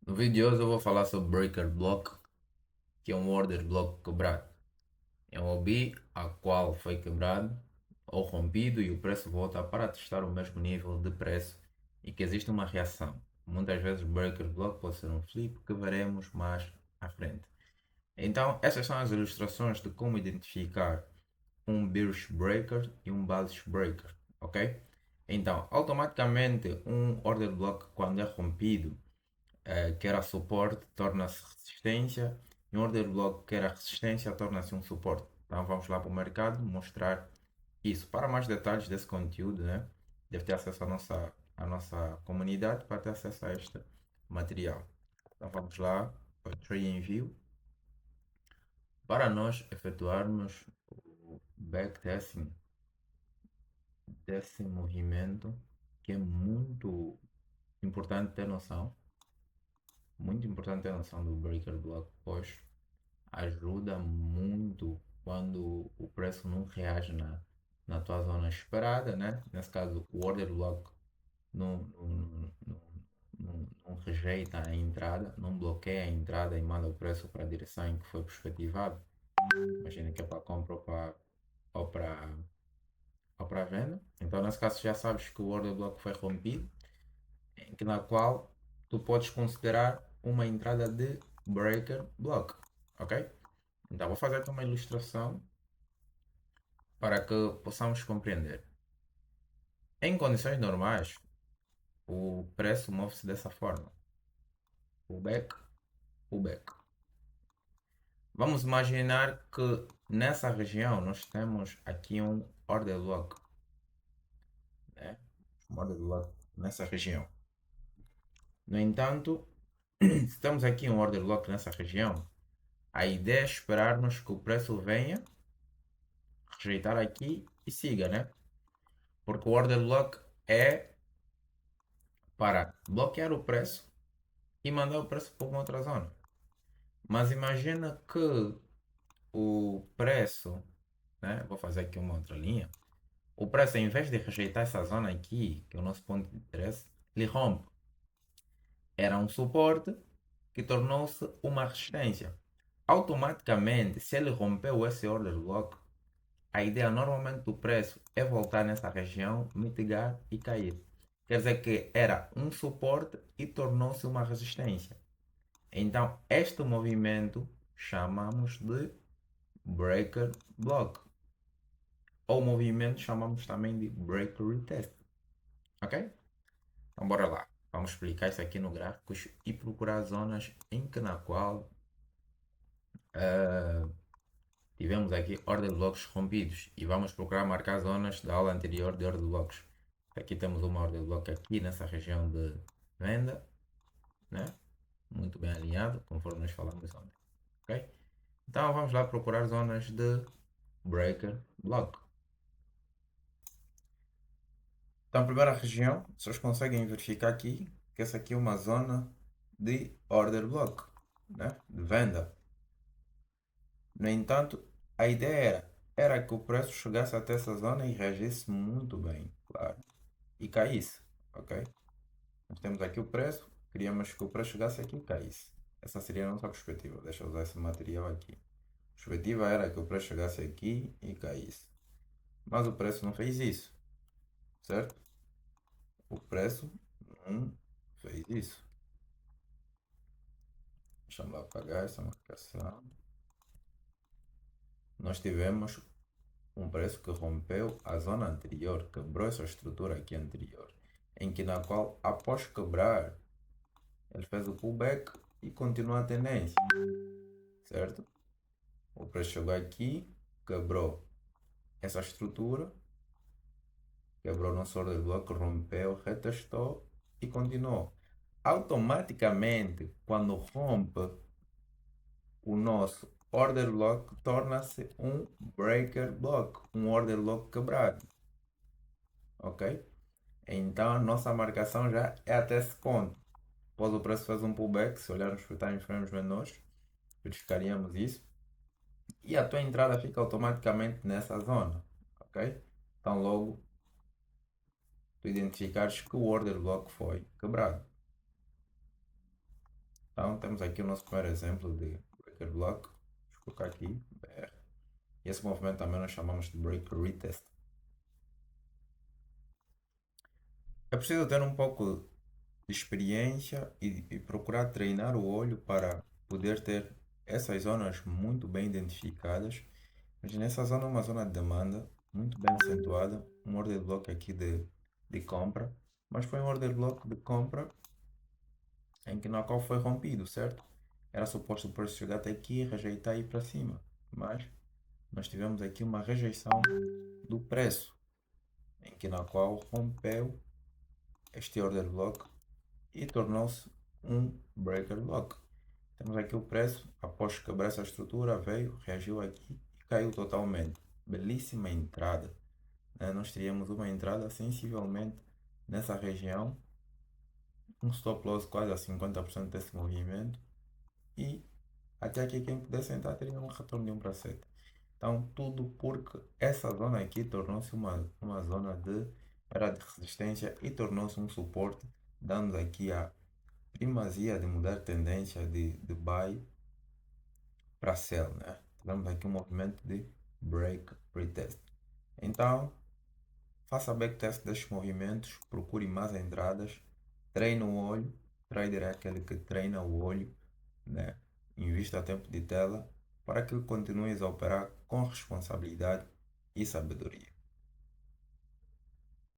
No vídeo de hoje eu vou falar sobre Breaker Block, que é um order block quebrado. É um OB a qual foi quebrado ou rompido e o preço volta para testar o mesmo nível de preço e que existe uma reação. Muitas vezes Breaker Block pode ser um flip que veremos mais à frente. Então, essas são as ilustrações de como identificar um Bearish Breaker e um Bullish Breaker, ok? Então, automaticamente um order block quando é rompido que era suporte, torna-se resistência, e um order block que era resistência, torna-se um suporte. Então vamos lá para o mercado mostrar isso. Para mais detalhes desse conteúdo, né? Deve ter acesso à nossa comunidade para ter acesso a este material. Então vamos lá para o Trade View para nós efetuarmos o backtesting desse movimento que é importante ter noção, muito importante ter noção do breaker block, pois ajuda muito quando o preço não reage na tua zona esperada, né? Nesse caso, o order block não rejeita a entrada, não bloqueia a entrada e manda o preço para a direção em que foi perspectivado. Imagina que é para compra ou para ou para venda. Então, nesse caso, já sabes que o order block foi rompido, na qual tu podes considerar uma entrada de breaker block, ok? Então, vou fazer aqui uma ilustração para que possamos compreender. Em condições normais, o preço move-se dessa forma: pullback, pullback. Vamos imaginar que nessa região nós temos aqui um order block, né? Um order block nessa região. No entanto, se temos aqui um order block nessa região, a ideia é esperarmos que o preço venha, rejeitar aqui e siga, né? Porque o order block é para bloquear o preço e mandar o preço para uma outra zona. Mas imagina que o preço, né? Vou fazer aqui uma outra linha. O preço, em vez de rejeitar essa zona aqui, que é o nosso ponto de interesse, ele rompe. Era um suporte que tornou-se uma resistência. Automaticamente, se ele rompeu esse order block, a ideia normalmente do preço é voltar nessa região, mitigar e cair. Quer dizer que era um suporte e tornou-se uma resistência. Então, este movimento chamamos de breaker block. Ou movimento chamamos também de breaker retest. Ok? Então, bora lá. Vamos explicar isso aqui no gráficos e procurar zonas em que na qual tivemos aqui order blocks rompidos. E vamos procurar marcar zonas da aula anterior de order blocks. Aqui temos uma order block aqui nessa região de venda, né? Muito bem alinhado, conforme nós falamos ontem. Ok? Então vamos lá procurar zonas de breaker block. Então, a primeira região, vocês conseguem verificar aqui que essa aqui é uma zona de order block, né? De venda. No entanto, a ideia era que o preço chegasse até essa zona e reagisse muito bem, claro, e caísse, ok? Nós temos aqui o preço, queríamos que o preço chegasse aqui e caísse. Essa seria a nossa perspectiva. Deixa eu usar esse material aqui. A perspectiva era que o preço chegasse aqui e caísse. Mas o preço não fez isso, certo? O preço não fez isso. Deixa-me lá apagar essa marcação. Nós tivemos um preço que rompeu a zona anterior, quebrou essa estrutura aqui anterior, em que na qual após quebrar ele fez o pullback e continua a tendência, certo? O preço chegou aqui, quebrou essa estrutura, quebrou nosso order block, rompeu, retestou e continuou. Automaticamente, quando rompe o nosso order block, torna-se um breaker block, um order block quebrado, ok? Então a nossa marcação já é até esse ponto. Após o preço fazer um pullback, se olharmos para time frames menores, verificaríamos isso. E a tua entrada fica automaticamente nessa zona, ok? Então logo tu identificares que o order block foi quebrado. Então temos aqui o nosso primeiro exemplo de breaker block. Vou colocar aqui BR. E esse movimento também nós chamamos de break retest. É preciso ter um pouco de experiência e procurar treinar o olho para poder ter essas zonas muito bem identificadas. Mas nessa zona é uma zona de demanda muito bem acentuada, um order block aqui de compra, mas foi um order block de compra em que na qual foi rompido, certo? Era suposto o preço chegar até aqui, rejeitar e ir para cima, mas nós tivemos aqui uma rejeição do preço, em que na qual rompeu este order block e tornou-se um breaker block. Temos aqui o preço, após quebrar essa estrutura, veio, reagiu aqui e caiu totalmente. Belíssima entrada, né? Nós teríamos uma entrada sensivelmente nessa região, um stop loss quase a 50% desse movimento e até aqui quem pudesse entrar teria um retorno de 1 para 7. Então tudo porque essa zona aqui tornou-se uma zona de era de resistência e tornou-se um suporte, dando aqui a primazia de mudar tendência de buy para sell, né? Tivemos aqui um movimento de break retest. Então, faça backtest destes movimentos, procure mais entradas, treine o olho, trader é aquele que treina o olho, né? Invista tempo de tela para que continues a operar com responsabilidade e sabedoria.